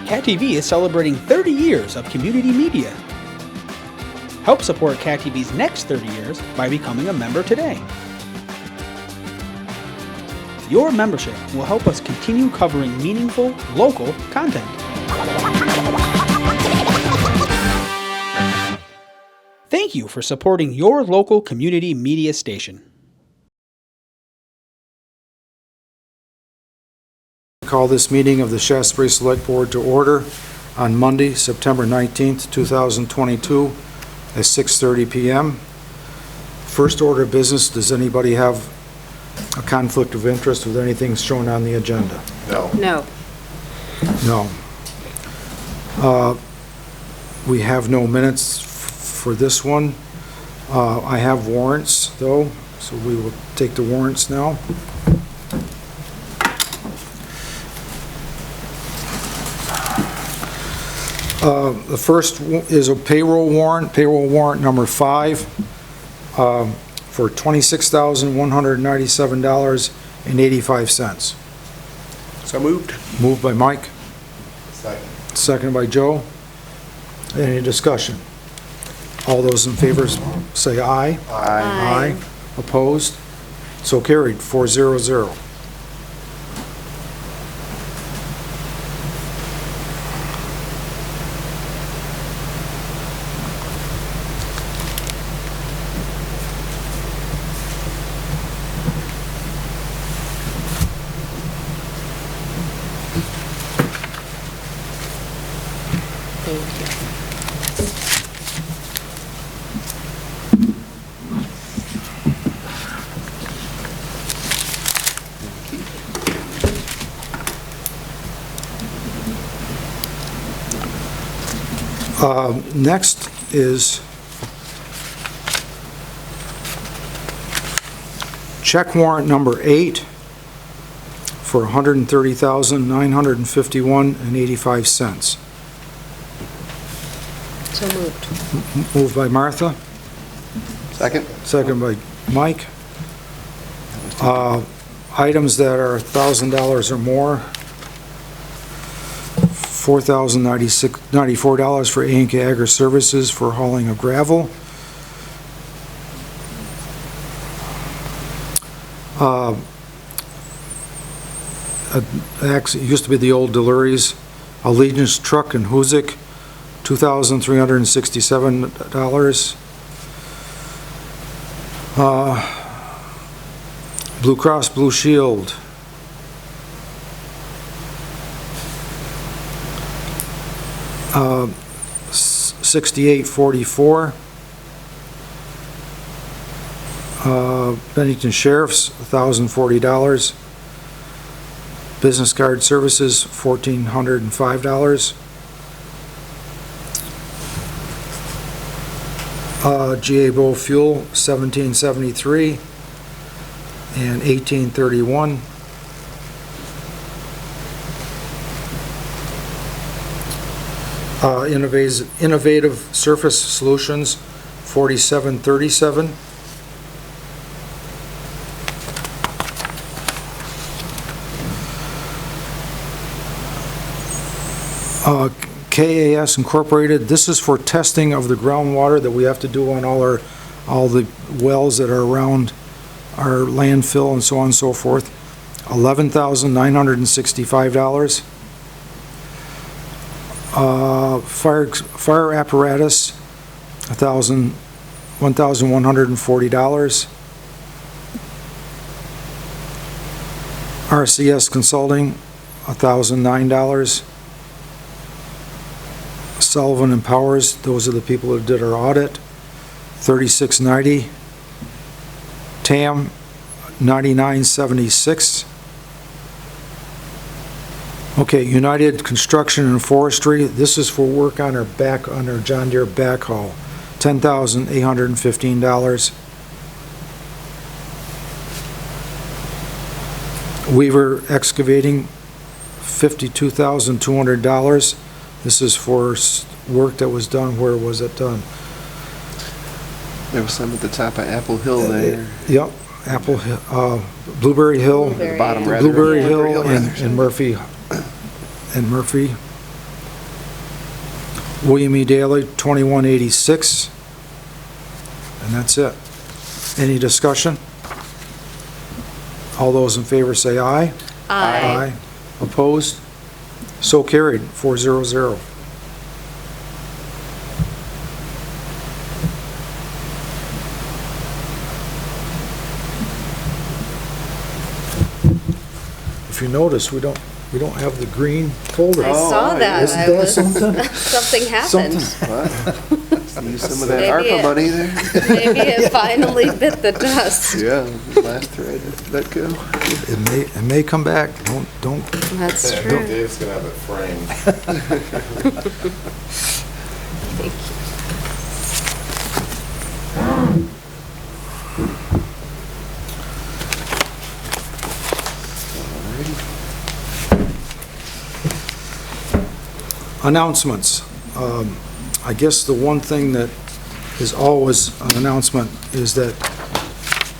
Cat TV is celebrating 30 years of community media. Help support Cat TV's next 30 years by becoming a member today. Your membership will help us continue covering meaningful, local content. Thank you for supporting your local community media station. Call this meeting of the Shaftsbury Select Board to order on Monday, September 19th, 2022 at 6:30 p.m. First order of business, does anybody have a conflict of interest with anything shown on the agenda? No. No. No. We have no minutes for this one. I have warrants, though, so we will take the warrants now. The first is a payroll warrant number 5, for $26,197.85. So moved. Moved by Mike, Second. seconded by Joe. Any discussion? All those in favor say aye. Aye. Opposed? So carried, 4-0-0. Thank you. Next is check warrant number 8 for $130,951.85. So moved. Moved by Martha, Second. second by Mike. Items that are $1,000 or more, $4,094 for A&K Agri Services for hauling of gravel. Actually, it used to be the old Deluries, Allegiance Truck in Hoosick, $2,367. Blue Cross Blue Shield, $68.44. Bennington Sheriff's, $1,040. Business Card Services, $1,405. GA Bow Fuel, $17.73 and $18.31. Innovative Surface Solutions, $47.37. KAS Incorporated, this is for testing of the groundwater that we have to do on all the wells that are around our landfill and so on and so forth. $11,965. Fire apparatus, $1,140. RCS Consulting, $1,009. Sullivan and Powers, those are the people that did our audit, $36.90. TAM, $99.76. Okay, United Construction and Forestry, this is for work on our John Deere backhaul, $10,815. Weaver Excavating, $52,200. This is for work that was done. Where was it done? There was some at the top of Apple Hill there. Yep, Apple Hill, Blueberry Hill, At the bottom, rather. Blueberry Hill rather. and Murphy. William E. Daley, 2186. And that's it. Any discussion? All those in favor say aye. Aye. Opposed? So carried, 400. If you notice, we don't have the green folder. I saw that. Isn't I that was, something? something happened. Wow. Use some of that Maybe ARPA it- money there. Maybe it finally bit the dust. Yeah, last thread, let go. It may come back. Don't. That's Yeah, I true. think Dave's gonna have it framed. Thank you. Announcements. I guess the one thing that is always an announcement is that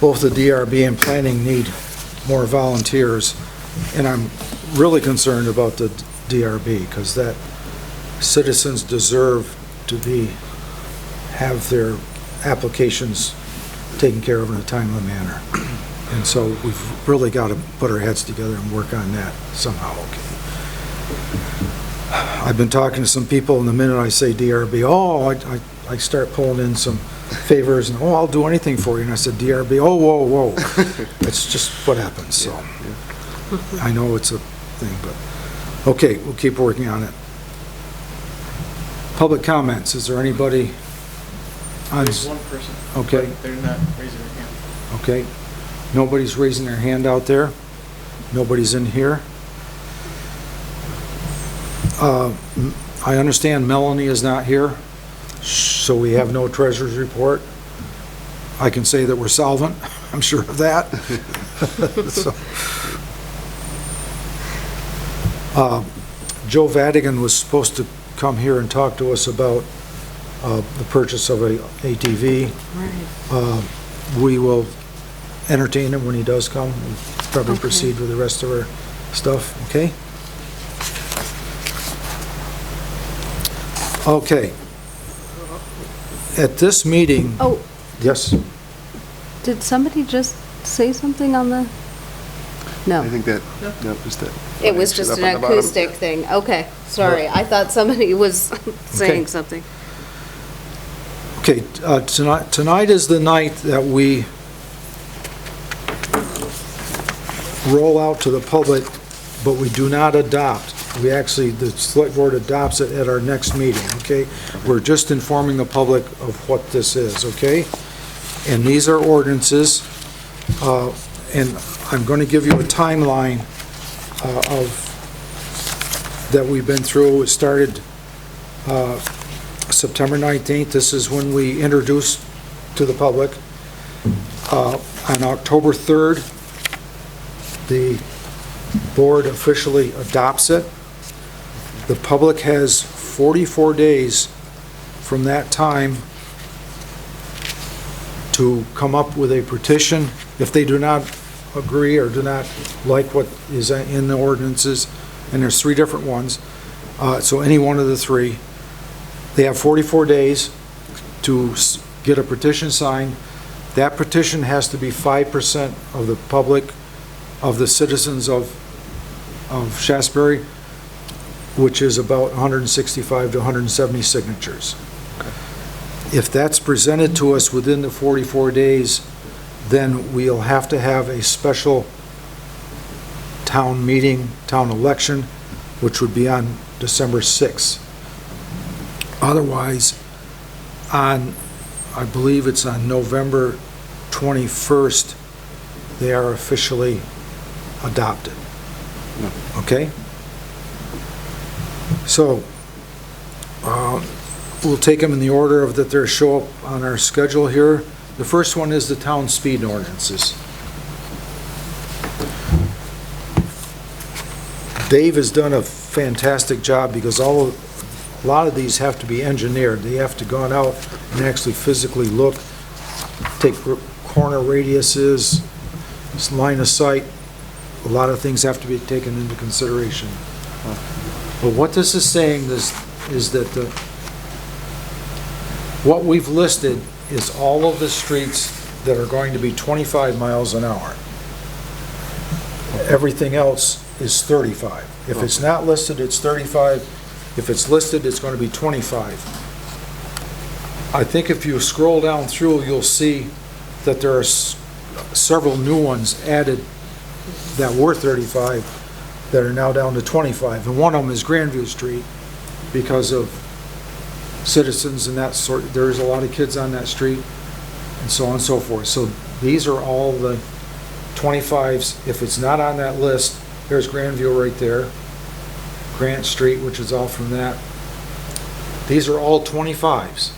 both the DRB and planning need more volunteers. And I'm really concerned about the DRB because that citizens deserve to have their applications taken care of in a timely manner. And so we've really got to put our heads together and work on that somehow, okay? I've been talking to some people, and the minute I say DRB, I start pulling in some favors, and, I'll do anything for you. And I said, DRB, whoa. That's just what happens, so. I know it's a thing, but, okay, we'll keep working on it. Public comments, is there anybody on? There's one person. Okay. But they're not raising their hand. Okay. Nobody's raising their hand out there? Nobody's in here? I understand Melanie is not here, so we have no treasurer's report. I can say that we're solvent, I'm sure of that. So, Joe Vadigan was supposed to come here and talk to us about the purchase of a ATV. Right. We will entertain him when he does come. We'll probably Okay. proceed with the rest of our stuff, okay? Okay. At this meeting, Oh, yes, did somebody just say something on the? No, I think that, no, just that. It was just Up an on the bottom. acoustic thing. Okay, sorry. I thought somebody was saying Okay. something. okay, tonight is the night that we roll out to the public, but we do not adopt. We actually, the select board adopts it at our next meeting, okay? We're just informing the public of what this is, okay? And these are ordinances, and I'm going to give you a timeline that we've been through. It started September 19th. This is when we introduced to the public. On October 3rd, the board officially adopts it. The public has 44 days from that time to come up with a petition. If they do not agree or do not like what is in the ordinances, and there's 3 different ones, so any one of the 3, they have 44 days to get a petition signed. That petition has to be 5% of the public, of the citizens of Shaftsbury, which is about 165 to 170 signatures. If that's presented to us within the 44 days, then we'll have to have a special town meeting, town election, which would be on December 6th. Otherwise, I believe it's on November 21st, they are officially adopted. Okay? So, we'll take them in the order of that they show up on our schedule here. The first one is the town speed ordinances. Dave has done a fantastic job because a lot of these have to be engineered. They have to go out and actually physically look, take corner radiuses, line of sight. A lot of things have to be taken into consideration. But what this is saying is that What we've listed is all of the streets that are going to be 25 miles an hour. Everything else is 35. If it's not listed, it's 35. If it's listed, it's going to be 25. I think if you scroll down through, you'll see that there are several new ones added that were 35 that are now down to 25. And one of them is Grandview Street because of citizens and that sort. There's a lot of kids on that street and so on and so forth. So these are all the 25s. If it's not on that list, there's Grandview right there. Grant Street, which is all from that. These are all 25s.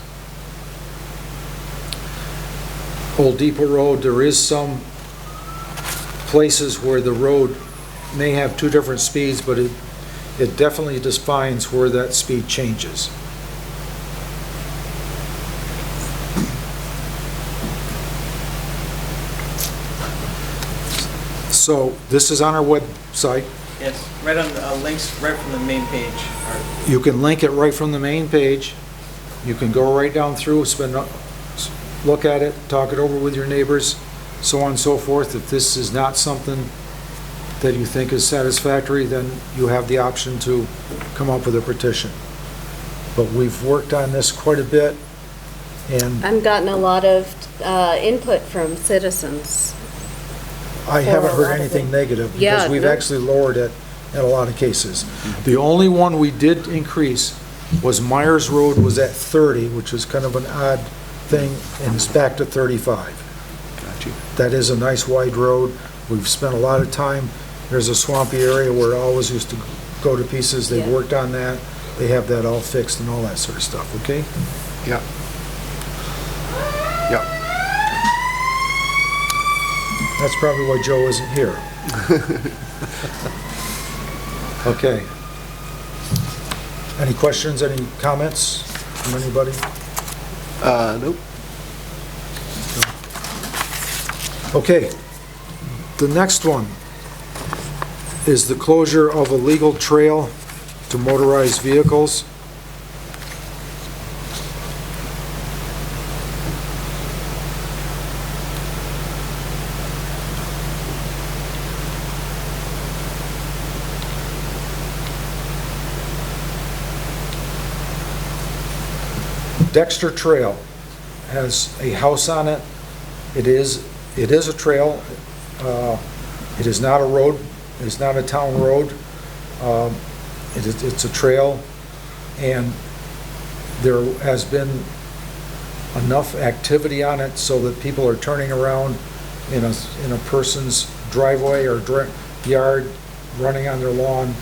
Old Depot Road, there is some places where the road may have two different speeds, but it definitely defines where that speed changes. So this is on our website. Yes, right on the links right from the main page. You can link it right from the main page. You can go right down through, look at it, talk it over with your neighbors, so on and so forth. If this is not something that you think is satisfactory, then you have the option to come up with a petition. But we've worked on this quite a bit, and I've gotten a lot of input from citizens. I haven't a heard lot of anything it. negative, Yeah, because we've no. actually lowered it in a lot of cases. The only one we did increase was Myers Road was at 30, which is kind of an odd thing, and it's back to 35. Got you. That is a nice wide road. We've spent a lot of time. There's a swampy area where it always used to go to pieces. They've Yeah. worked on that. They have that all fixed and all that sort of stuff, okay? Yep. Yep. That's probably why Joe isn't here. Okay. Any questions, any comments from anybody? Nope. Okay. The next one is the closure of a legal trail to motorized vehicles. Dexter Trail has a house on it. It is a trail. It is not a road. It's not a town road. It's a trail, and there has been enough activity on it so that people are turning around in a person's driveway or yard, running on their lawn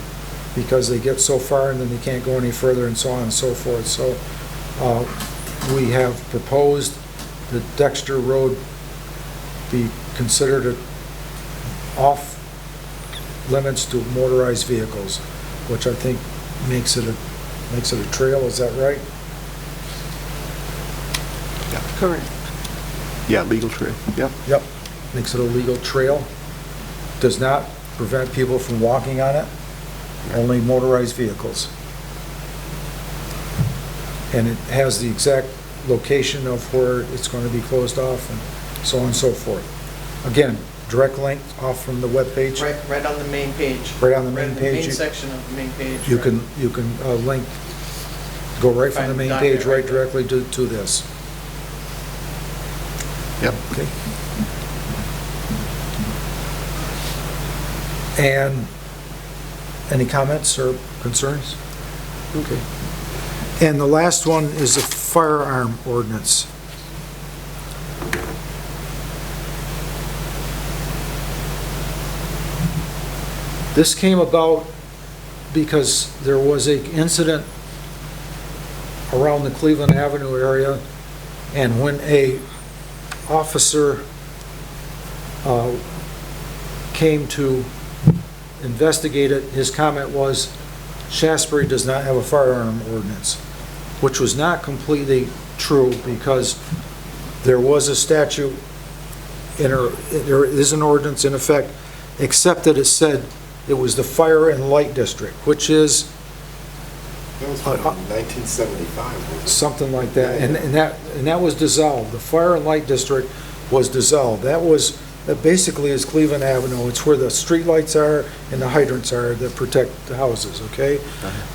because they get so far and then they can't go any further, and so on and so forth. So we have proposed that Dexter Road be considered off limits to motorized vehicles, which I think makes it a trail. Is that right? Correct. Yeah, legal trail. Yep. Yep. Makes it a legal trail. Does not prevent people from walking on it. Only motorized vehicles. And it has the exact location of where it's going to be closed off and so on and so forth. Again, direct link off from the webpage. Right on the main page. Right on the main page. Main section of the main page. You right. can link, go right from the main Find page document right right directly to this. Yep. Okay. And any comments or concerns? Okay. And the last one is a firearm ordinance. This came about because there was an incident around the Cleveland Avenue area, and when a officer came to investigate it, his comment was, Shaftsbury does not have a firearm ordinance, which was not completely true, because there was a statute, there is an ordinance in effect, except that it said it was the fire and light district, which is That was from 1975, wasn't it? something like that, and that was dissolved. The Fire and Light District was dissolved. That basically is Cleveland Avenue. It's where the streetlights are and the hydrants are that protect the houses, okay?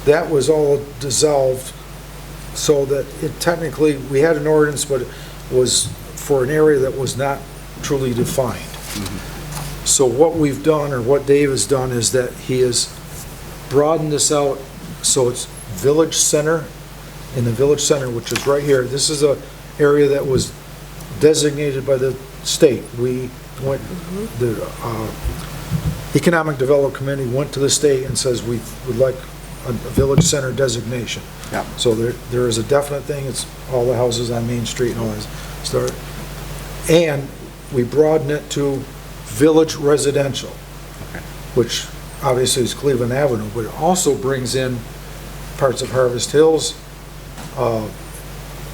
That was all dissolved, so that it technically, we had an ordinance, but it was for an area that was not truly defined. So what we've done, or what Dave has done, is that he has broadened this out, so it's Village Center, in the Village Center, which is right here. This is a area that was designated by the state. We went, the Economic Development Committee went to the state and says we would like a Village Center designation. Yeah. So there is a definite thing, it's all the houses on Main Street and all that stuff. And we broaden it to Village Residential, which obviously is Cleveland Avenue, but it also brings in parts of Harvest Hills,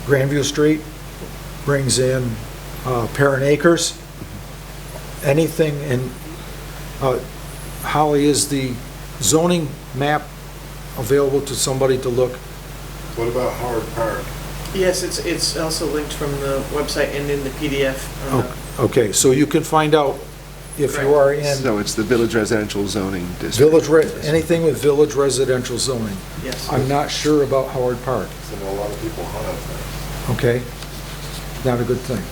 Grandview Street, brings in Parent Acres, anything, and Holly, is the zoning map available to somebody to look? What about Howard Park? Yes, it's also linked from the website and in the PDF. Okay, so you can find out if you are in So it's the Village Residential Zoning District. anything with Village Residential zoning. Yes. I'm not sure about Howard Park, So I know a lot of people hunt up there. okay? Not a good thing,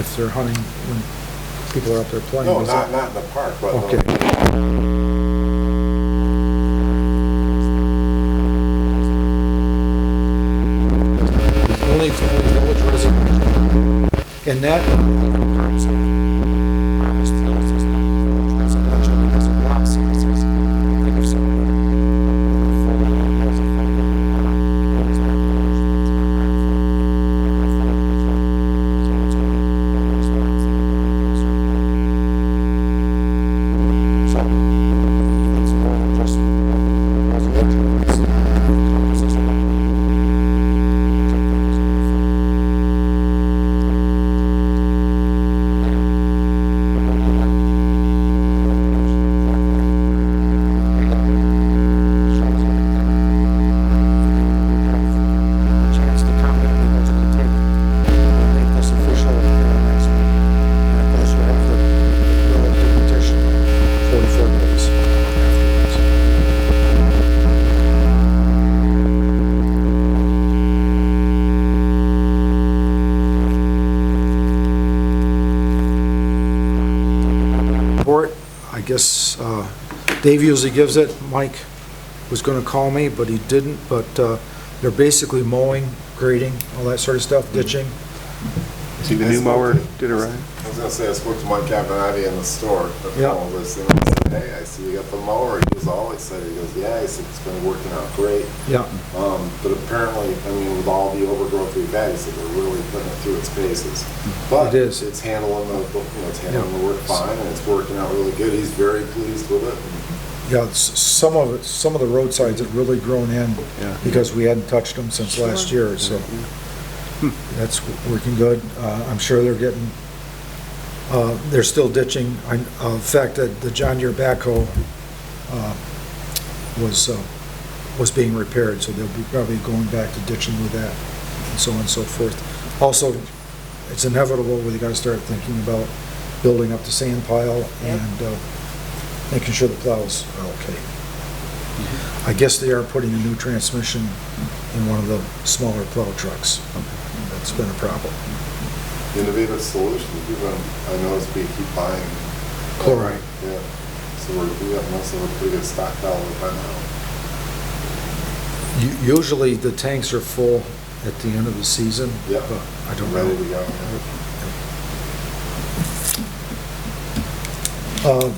if they're hunting when people are out there playing. No, is that- not in the park, but. Okay. Only Village Residential. And that. I guess Dave usually gives it. Mike was going to call me, but he didn't. But they're basically mowing, grading, all that sort of stuff, ditching. See, the new mower did it right. I was gonna say, I spoke to Mike Cabanati in the store. Yeah. All this, and I said, hey, I see you got the mower. He was all excited. He goes, yeah, he said, it's been working out great. Yeah. But apparently, I mean, with all the overgrowth we've had, he said they're really putting it through its paces. But It is. it's handling it's handling Yeah. the work fine, and it's working out really good. He's very pleased with it. Yeah, some of the roadsides have really grown in Yeah. because we hadn't touched them since last year, so that's working good. I'm sure they're getting, they're still ditching. In fact, the John Deere backhoe was being repaired, so they'll be probably going back to ditching with that, and so on and so forth. Also, it's inevitable, we gotta start thinking about building up the sand pile and making sure the plows are okay. I guess they are putting a new transmission in one of the smaller plow trucks. That's been a problem. Innovative solutions. I noticed we keep buying Chloride. Yeah. So we have most of a pretty good stockpile by now. Usually the tanks are full at the end of the season, Yep. but I don't Ready to know. go.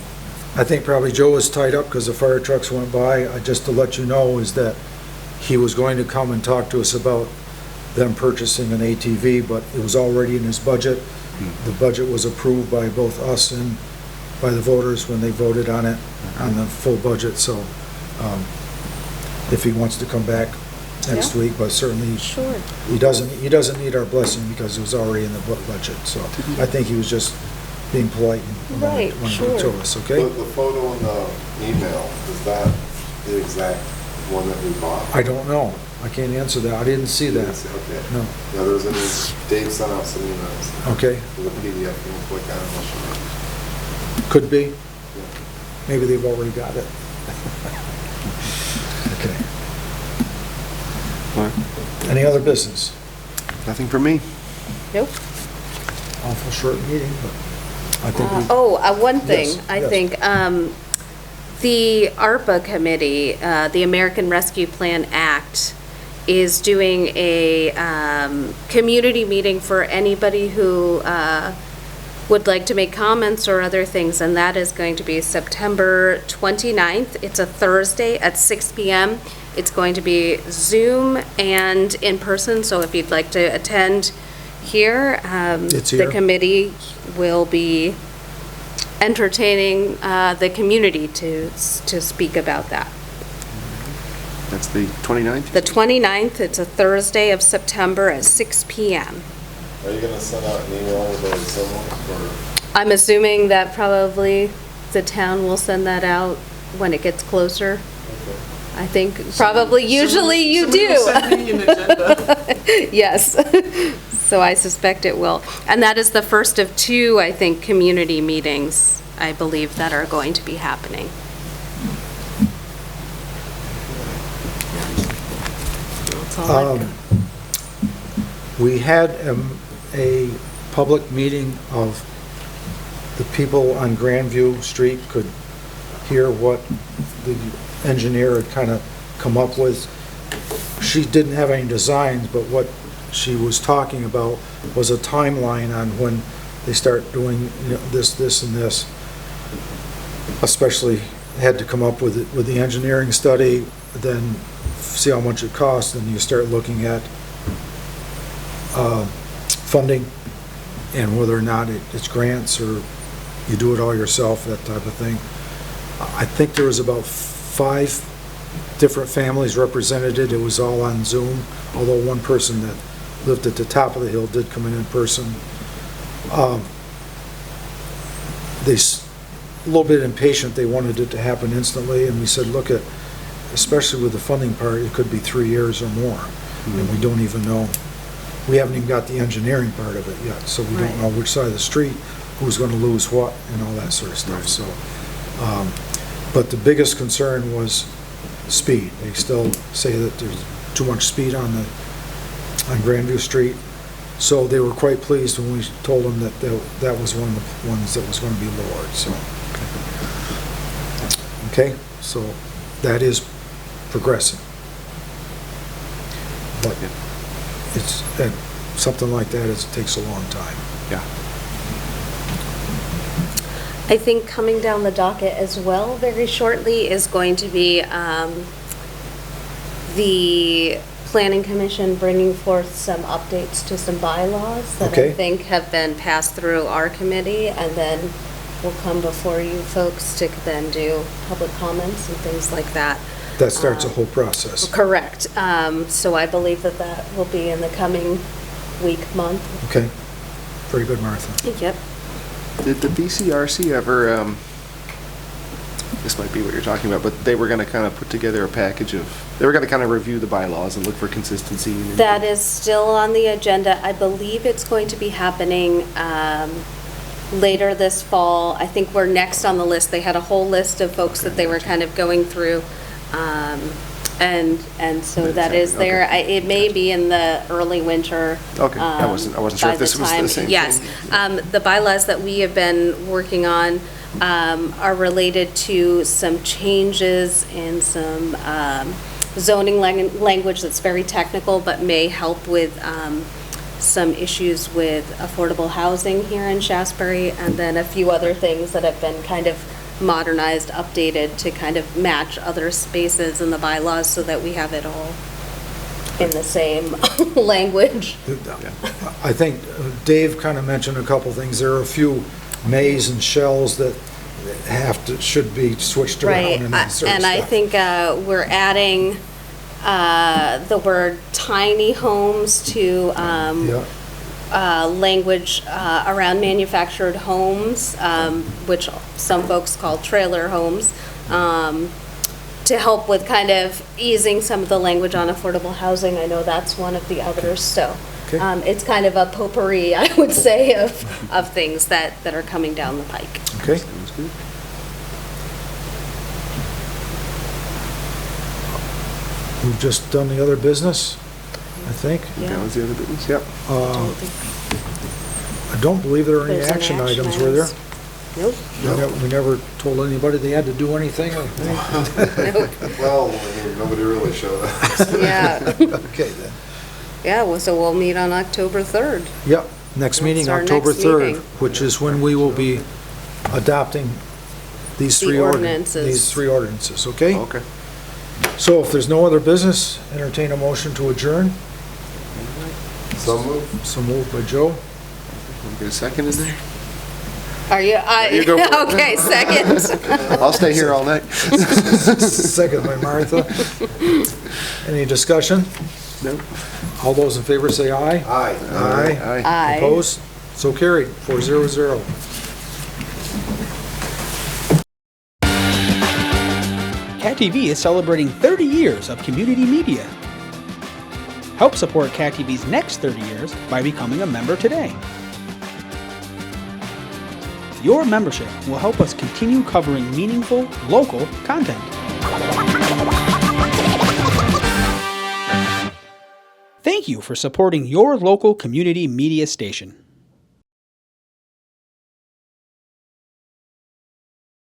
I think probably Joe was tied up because the fire trucks went by. Just to let you know is that he was going to come and talk to us about them purchasing an ATV, but it was already in his budget. The budget was approved by both us and by the voters when they voted on it, on the full budget, so if he wants to come back next Yeah. week, but certainly Sure. he doesn't need our blessing because it was already in the budget, so I think he was just being polite and Right, wanted sure. to us, okay? The photo in the email, is that the exact one that we bought? I don't know. I can't answer that. I didn't see You that. didn't see- Okay. No. Yeah, there was a, Dave sent out some emails. Okay. With a PDF, you can click on it. Could be. Yeah. Maybe they've already got it. Okay. All right. Any other business? Nothing for me. Nope. Awful short meeting, but I think we... One thing, Yes, I yes. think, the ARPA committee, the American Rescue Plan Act, is doing a community meeting for anybody who would like to make comments or other things, and that is going to be September 29th. It's a Thursday at 6 p.m. It's going to be Zoom and in person, so if you'd like to attend here, It's the here. committee will be entertaining the community to speak about that. That's the 29th? The 29th, it's a Thursday of September at 6 p.m. Are you gonna send out an email with those symbols, or? I'm assuming that probably the town will send that out when it gets closer. I think probably, usually you Somebody do. will send me an agenda. Yes. So I suspect it will. And that is the first of two, I think, community meetings, I believe, that are going to be happening. That's all I've got. We had a public meeting of the people on Grandview Street could hear what the engineer had kind of come up with. She didn't have any designs, but what she was talking about was a timeline on when they start doing, you know, this, and this. Especially had to come up with the engineering study, then see how much it costs, and you start looking at funding and whether or not it's grants or you do it all yourself, that type of thing. I think there was about 5 different families represented. It was all on Zoom, although one person that lived at the top of the hill did come in person. They a little bit impatient. They wanted it to happen instantly, and we said, look at, especially with the funding part, it could be 3 years or more, and we don't even know. We haven't even got the engineering part of it yet, so we don't Right. know which side of the street, who's going to lose what, and all that sort of stuff. So, but the biggest concern was speed. They still say that there's too much speed on Grandview Street. So they were quite pleased when we told them that that was one of the ones that was going to be lowered, so. Okay, so that is progressing. But it's, something like that takes a long time. Yeah. I think coming down the docket as well very shortly is going to be the Planning Commission bringing forth some updates to some bylaws that I Okay. think have been passed through our committee, and then will come before you folks to then do public comments and things like that. That starts a whole process. Correct. So I believe that that will be in the coming week, month. Okay, very good, Martha. Yep. Did the BCRC ever, this might be what you're talking about, but they were going to kind of put together a package of, they were going to kind of review the bylaws and look for consistency? That is still on the agenda. I believe it's going to be happening later this fall. I think we're next on the list. They had a whole list of folks that they were kind of going through. And so that is there. Okay. It may be in the early winter. Okay, I wasn't sure by if this was the time- same thing. Yes. The bylaws that we have been working on are related to some changes in some zoning language that's very technical, but may help with some issues with affordable housing here in Shaftsbury, and then a few other things that have been kind of modernized, updated to kind of match other spaces in the bylaws so that we have it all in the same language. I think Dave kind of mentioned a couple things. There are a few mays and shells that should be switched around Right, and that sort of and I stuff. think we're adding the word tiny homes to Yeah. language around manufactured homes, which some folks call trailer homes, to help with kind of easing some of the language on affordable housing. I know that's one of the others, so Okay. it's kind of a potpourri, I would say, of things that are coming down the pike. Okay? Sounds good. We've just done the other business, I think. That was the other business, yep. I don't believe there are any There's any action action items, were there? Nope. We never told anybody they had to do anything or anything? Well, I mean, nobody really showed up. Yeah, Okay, then. yeah, well, so we'll meet on October 3rd. Yep, next meeting, That's our October next 3rd, meeting. which is when we will be adopting these The three ordinances. These three ordinances, okay? Okay. So if there's no other business, entertain a motion to adjourn. So moved. So moved by Joe. Want to get a second in there? Are you, You go for it. okay, second. I'll stay here all night. Second by Martha. Any discussion? Nope. All those in favor say aye. Aye. Aye. Aye. Opposed? So carried, 400. Cat TV is celebrating 30 years of community media. Help support Cat TV's next 30 years by becoming a member today. Your membership will help us continue covering meaningful, local content. Thank you for supporting your local community media station.